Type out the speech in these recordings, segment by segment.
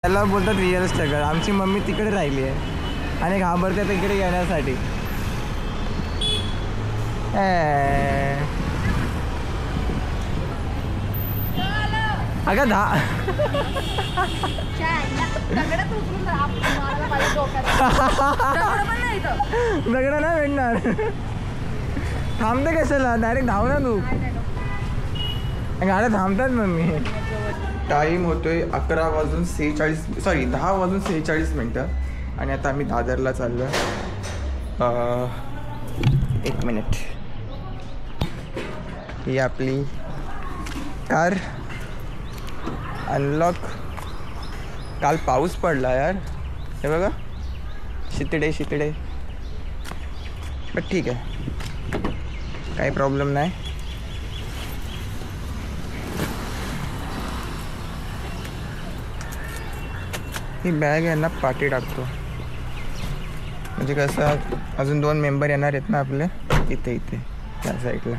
त्याला बोलतात real struggle. आमची मम्मी तिकडे राहिली आहे आणि घाबरते तिकडे येण्यासाठी. अगं दगड नाही भेटणार. थांबते कशाला, डायरेक्ट धाव ना तू. गाड्या थांबतात मम्मी. टाईम होतोय 10:46 आणि आता आम्ही दादरला चाललो. 1 मिनिट. ही आपली कार अनलॉक. काल पाऊस पडला यार, हे बघा शितडे. बट ठीक आहे, काही प्रॉब्लेम नाही. ही बॅग आहे ना पाठी टाकतो, म्हणजे कसं अजून 2 मेंबर येणार आहेत ना आपले. इथे त्या साईडला.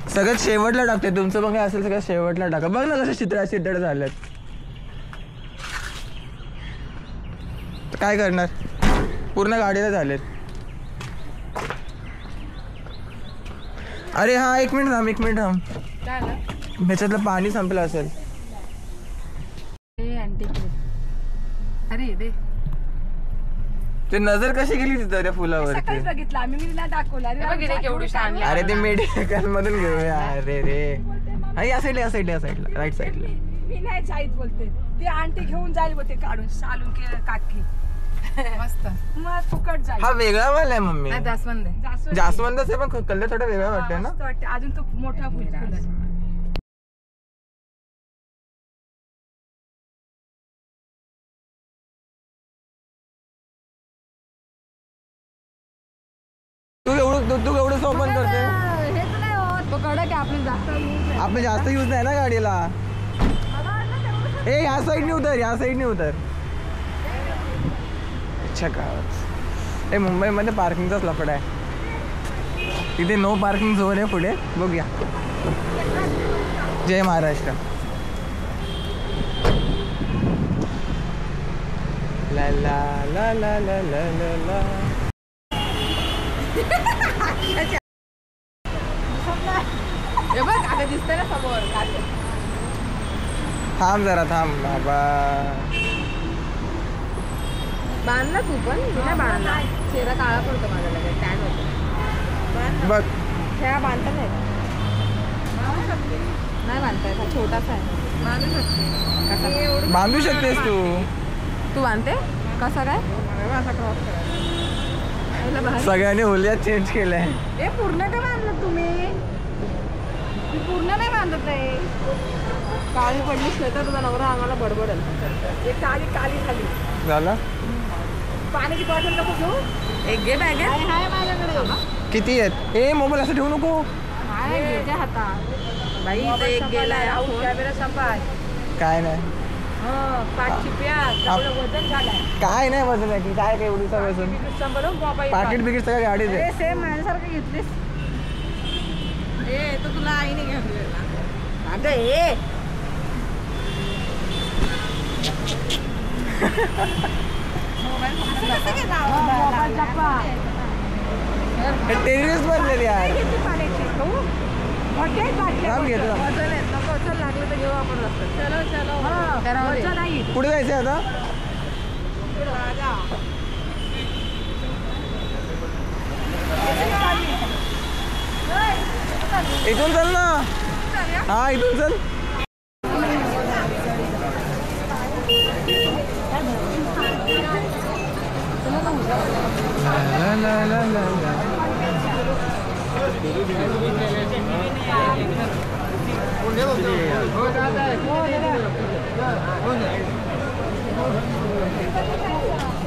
सगळ्यात शेवटला टाकते. तुमचं बघा असेल सगळ्यात शेवटला टाका. बघ ना कसं चितड झाल्यात. काय करणार, पूर्ण गाडीला झालेत. अरे हा, 1 मिनिट थांब. ह्याच्यातलं पाणी संपलं असेल. अरे ते नजर कशी गेली तिथं त्या फुलावरती. बघितलं आम्ही, मी दाखवलं. अरे ते मेडिकल मधून घेऊया. अरे रे, या साईडला राईट साईडला. मी नाही जाईत बोलते, ती आंटी घेऊन जाईल बोलते काढून शालून काकी. मस्त मग फुकट जाईल. हा वेगळा वाला आहे मम्मी. जास्वंदच आहे, पण कलर थोडा वेगळा वाटतोय ना. अजून तो मोठा फुल. तू एवढं ओपन करते. आपलं जास्त यूज नाही ना गाडीला. ह्या साईडने उतर. अच्छा गावात. मुंबईमध्ये पार्किंगचाच लफडा आहे. तिथे नो पार्किंग झोन आहे पुढे. बघूया. जय महाराष्ट्र. ला ला ला ला ला ला ला ला. दिसतंय ना समोर. थांब बाबा. बांधला तू पण. नाही बांधला, चेहरा काळा पडतो माझा लगेच. टॅन होतो बघ. चेहरा बांधता नाही बांधता येत. छोटासा आहे. बांधू शकतेस तू बांधते कसा काय. असा क्रॉस सगळ्यांनी होलिया चेंज केलंय. हे पूर्ण काय बांधलं तुम्ही. पूर्ण नाही बांधत आहे. काळी पडलीच नाही तर तुझा नवरा आम्हाला बडबडेल. एक काळी खाली झालं. पाण्याची बॉटल नको घेऊ. एक घे बॅग आहे माझ्याकडे. किती आहेत. ए मोबाईल असं ठेवू नको. घ्यायच्या हातात बाई. एक गेलाय. कॅमेरा संपाय. काय नाही. 5 चिप्या. वजन झालाय. काय नाही वजन आहे की काय एवढीचा वजन. पाकिट बिकीट सगळं गाडीत आहे. सेम माझ्यासारखं घेतलीस. तो तुला आईने घेतलेला. अगं हे टेरिस बनले यार. लागलं तर घेऊ आपण. चलो पुढे जायचंय आता. इथून चल ना. हा इथून चल.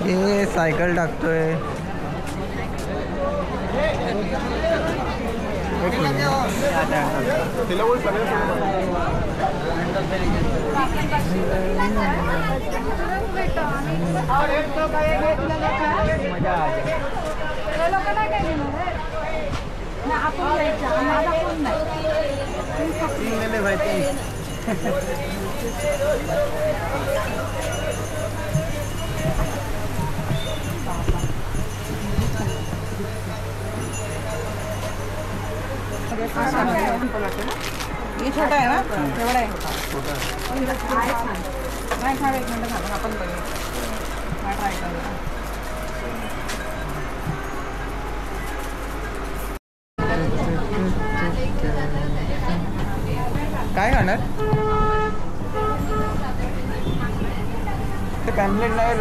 हे सायकल टाकतोय. गेले भाई ते. ये छोटा आहे ना एवढा आहे नाही खावे एक मिनिट झालं आपण बघू ट्राय करूया काय खाणार ते पॅम्पलेट नाही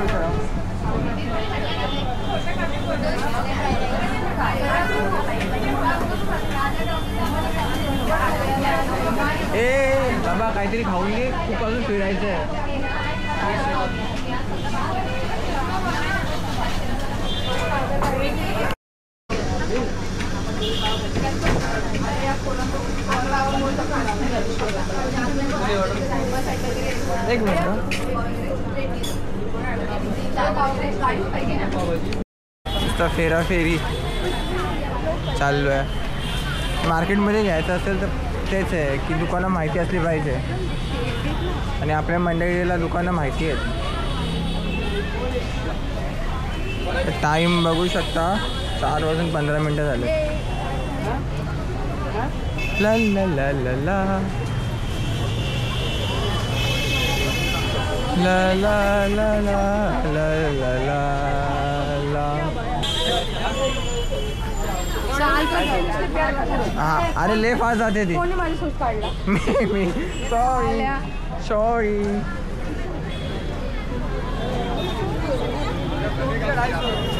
ए बाबा काहीतरी खाऊन घे खूप अजून फिरायचं आहे एक मिनिट फेरा फेरी चाललो आहे मार्केटमध्ये घ्यायचं असेल तर तेच आहे की दुकानं माहिती असली पाहिजे आणि आपल्या मंडळीला दुकानं माहिती आहेत टाईम बघू शकता 4:15 झाले ला ला ला ला ला ला ला ला ला ला ला ला हाँ अरे ले फास्ट जाते ती मी सॉरी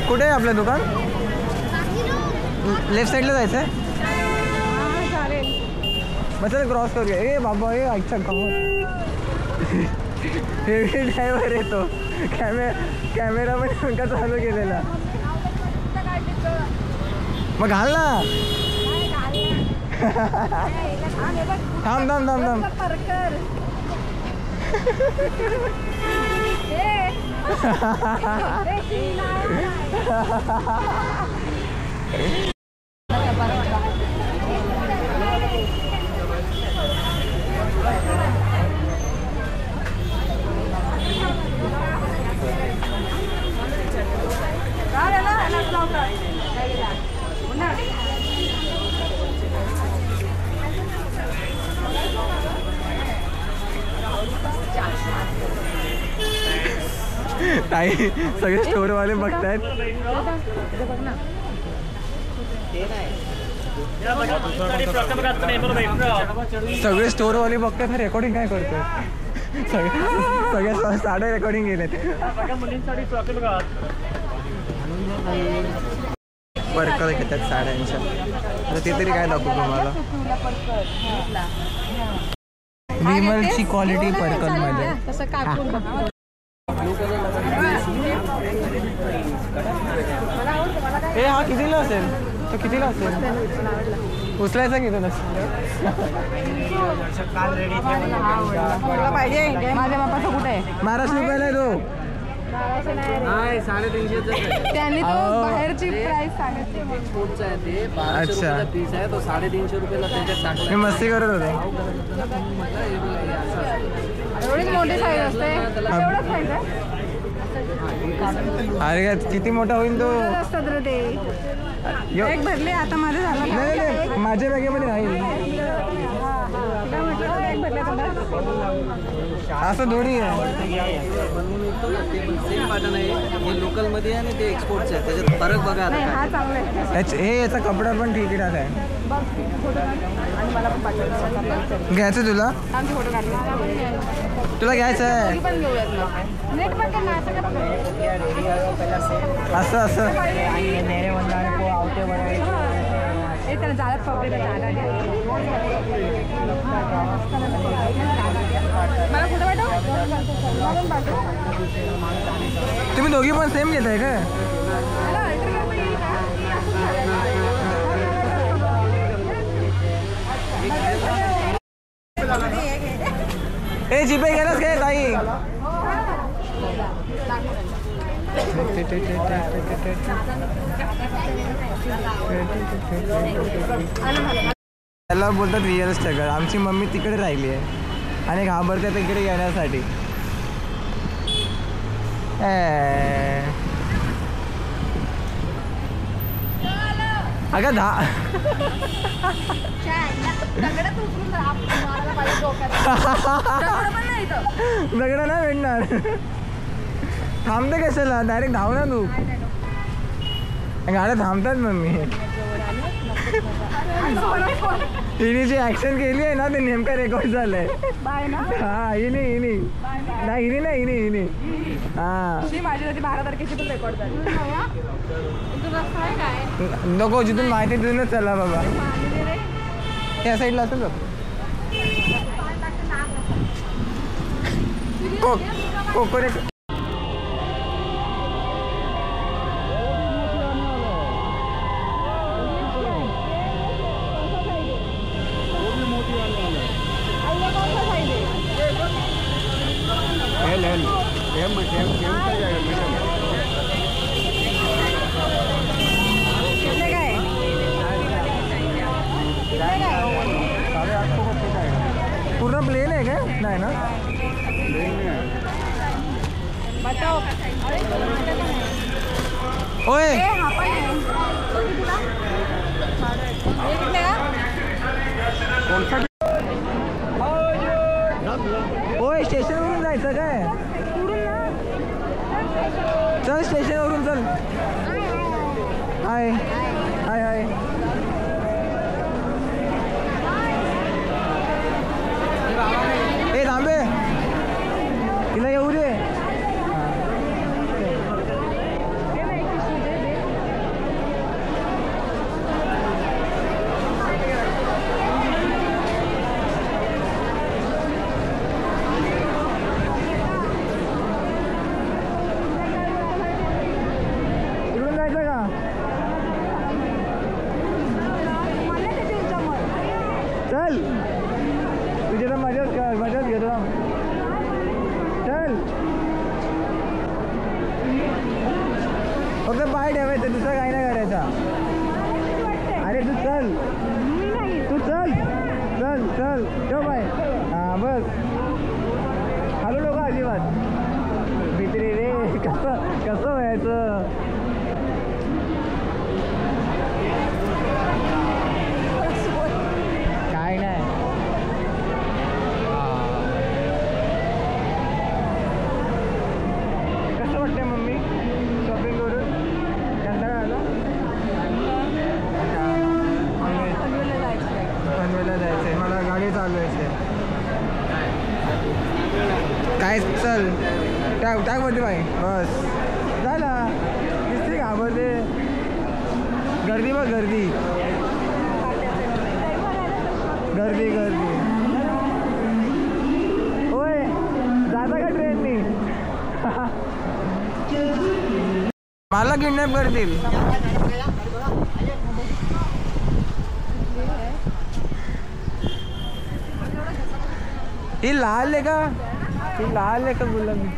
कुठे आहे आपलं दुकान लेफ्ट साईडला जायचं आहे मग चल क्रॉस करूया ए बाबा ए अच्छा हेवी ड्रायव्हर येतो कॅमेरा पण तुमका चालू केलेला मग घाल ना थांब थांब थांब थांब ताई सगळे स्टोरवाले बघतायत सगळे स्टोरवाले बघतायत रेकॉर्डिंग काय करतोय सगळ्या साडे रेकॉर्डिंग गेलेत पर्कल घेतात साड्यांच्या आता ते तरी काय दाखवू तुम्हाला विमलची क्वालिटी पर्कल मध्ये ए हा कितीला असेल तो कितीला असेल उचलायचा की तो पाहिजे माझ्या बापाचा कुठे आहे महाराष्ट्र रुपयाला आहे तो नाही 350 त्यांनी तो बाहेरची प्राइस सांगितली एक्सपोर्टचा आहे ते 1200 रुपयाला पीस आहे तो 350 रुपयाला त्याच्यात टाकला मी मस्ती करत होते एवढीच मोठी साईज असते एवढंच साईज आहे अरे किती मोठा होईल तो असतात रे ते एक भरले आता माझं झालं नाही नाही माझ्या बॅगेमध्ये राहील एक भरले असं थोडी आहे सेम पॅटर्न आहे हे लोकल मध्ये आहे आणि ते एक्सपोर्टचं आहे त्याच्यात फरक बघा आता हा चांगला आहे हे याचा कपडा पण ठीक आहे बघ फोटो आणि मला पण पाठवलं घ्यायचं तुला आमचे फोटो काढले तुला घ्यायचं आहे पण घेऊयात ना नेट पण काय असं असं त्याला जाळ्यात पब्लिक मला कुठं पाठव तुम्ही दोघी पण सेम घेताय का ए जीपे गेलास काय ताई त्याला बोलतात रिअल स्ट्रगल. आमची मम्मी तिकडे राहिली आहे आणि घाबरते तिकडे येण्यासाठी. अगं दगड नाही भेटणार. थांबते कशाला, डायरेक्ट धाव ना तू. गाड्या थांबतात मम्मी. हिने जी ऍक्शन केली आहे ना ते नेमका रेकॉर्ड झालंय. हा हिने हा माझी 12 तारखेची पण रेकॉर्ड झाली. नको, जिथून माहिती तिथूनच चला बाबा. या साईडला असेल बघ. कोकोनेट पूर्ण प्लेन आहे का? नाही ना. ओय ओय स्टेशनवरून जायचं काय? चल स्टेशनवरून चल. हाय हाय हाय. ए थांबे, तिला येऊ दे. इकडून जायचं का? चल तुझी तर मजाच घेतो. चल फक्त पाय ठेवायचं, दुसरं काही नाही करायचा. अरे तू चल, तू चल चल चल ठेव पाय. हां बस. हॅलो लोक अजिबात भित्री रे. कसं व्हायचं? काय नाही. कसं वाटतंय मम्मी शॉपिंग करून? कंटाळा आला? पनवेलला जायचं आहे मला. गाडी चालवायची आहे. काय चल टाक वरती बाई. बस झाला. दिसते घाबरते. गर्दी बघ गर्दी गर्दी गर्दी. होय जाता का ट्रेननी? मला किडनॅप करतील. ही लाल आहे का? ही लाल आहे का गुलाबी?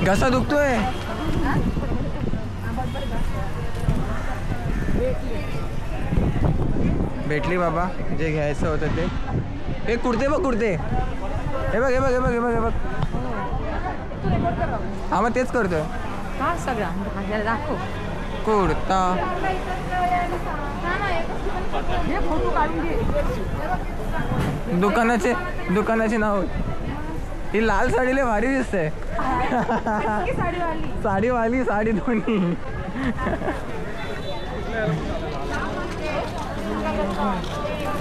घसा दुखतोय. भेटली बाबा जे घ्यायचं होतं ते. हे कुर्ते बघ कुर्ते. हे बघ हे बघ हे बघ हे बघ हे बघ. हा मग तेच करतोय. हा सगळं दाखव. कुर्ता फोटो काढून घे. दुकानाचे नाव. ही लाल साडीला भारी दिसते. साडीवाली साडी दोन्ही.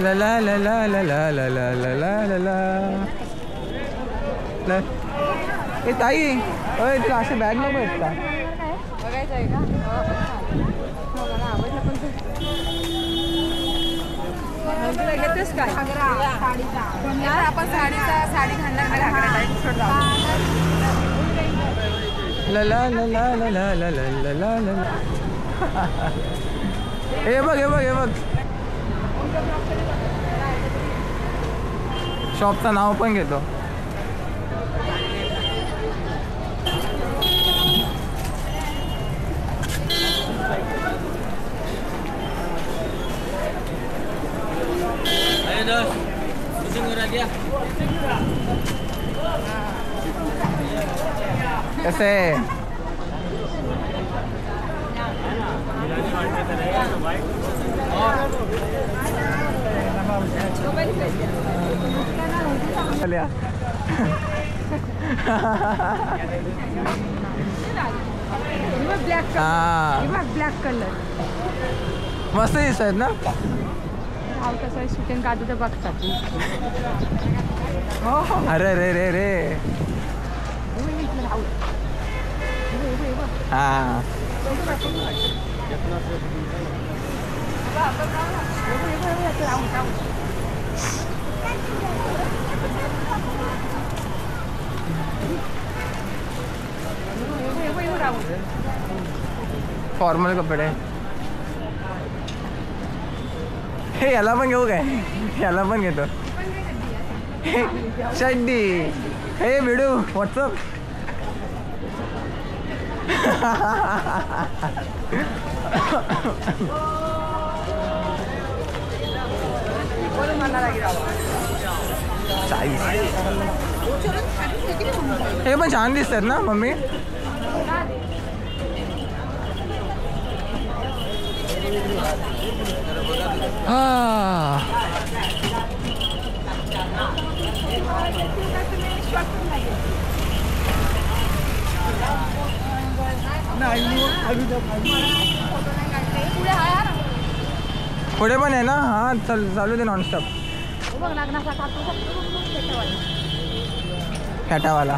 ला ला ला ला ला ला ला ला ला ला ला. ए ताई, अय तुला असे बॅग नको आहेत का? बघायचं आहे का? मला आवडलं पण तुला घेतेस काय? यार आपण साडी घालणार ला ला ला ला ला ला ला ला ला ला. हे बघ हे बघ हे बघ. शॉपचं नाव पण घेतो. कैसे है? चलिया ब्लॅक हा ब्लॅक कलर मस्त दिसत आहेत ना. भाव कसं शूटिंग काढू तर बघतात. अरे रे रे रे हा फॉर्मल कपडे. हे याला पण घेऊ काय? याला पण घेतो. चड्डी. हे बिडू व्हॉट्सअप. हे पण छान दिसतात ना मम्मी. पुढे पण आहे ना. हा चालू दे नॉनस्टॉप. फॅटावाला.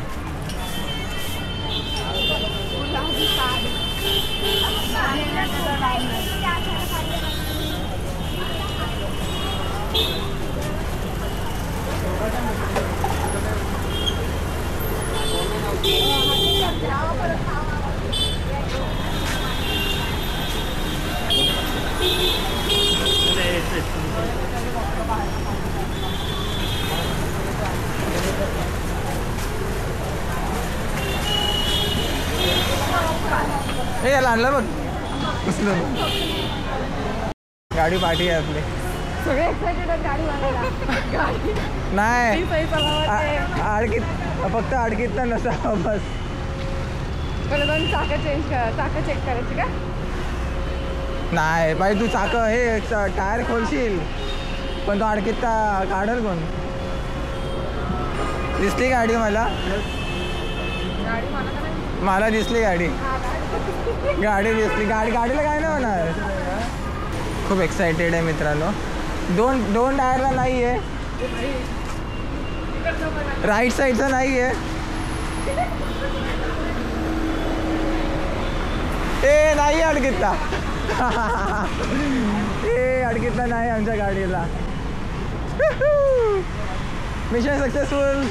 हे याला आणलं बघ. गाडी पार्टी आहे आपली. सगळे एक्साइटेड आहेत गाडी बघायला. नाही फक्त अडकीत तर नसा बस. पहिलं दोन चाकं चेक करायची का? नाही बाई तू चाकं हे टायर खोलशील पण तो अडकीत काढल कोण. दिसली गाडी मला. मला दिसली गाडी. गाडी दिसली. गाडीला काय नाही होणार. खूप एक्सायटेड आहे मित्रांनो. दोन टायरला नाही आहे. राईट साईडचा नाही आहे. ए नाही अडकितला. ए अडकितला नाही आमच्या गाडीला. Mission successful.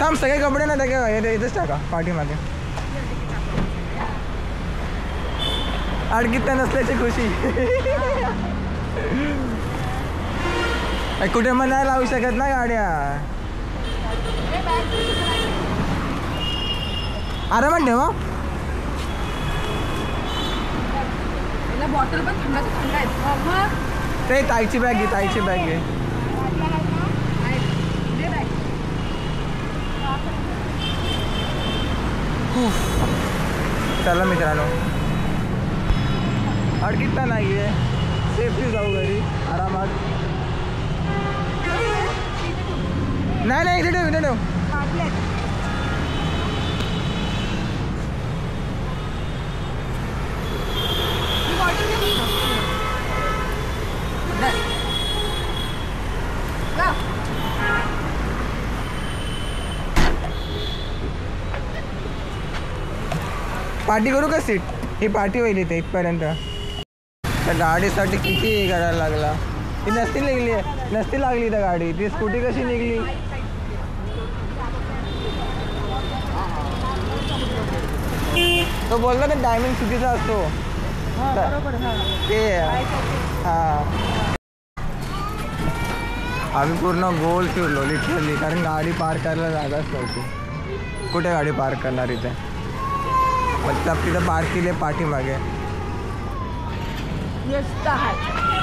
थांब सगळे कपडे ना त्या इथेच टाका पाठीमागे. अडकित नसल्याची खुशी. कुठे मग नाही लावू शकत ना गाड्या. आरामात ठेवा. बॉटल पण थंड आहेत. ते ताईची बॅग घे. ताईची बॅग घे. चला मित्रांनो अडकित नाही आहे. सेफ्टी जाऊ घरी आरामात. नाही इथे ठेव. पार्टी करू का सीट. ही पार्टी होईल इथे इथपर्यंत. त्या गाडीसाठी किती हे करायला लागला. ती नसती लागली त्या गाडी. ती स्कूटी कशी निघली. तो बोलला ना टायमिंग चुकीचा असतो. ते हां आम्ही पूर्ण गोल फिरलो लिटरली. कारण गाडी पार्क करायला जागाच नव्हती. कुठे गाडी पार्क करणार इथे. मतलब तिथं पार्क केली पाठीमागे. येस आहे.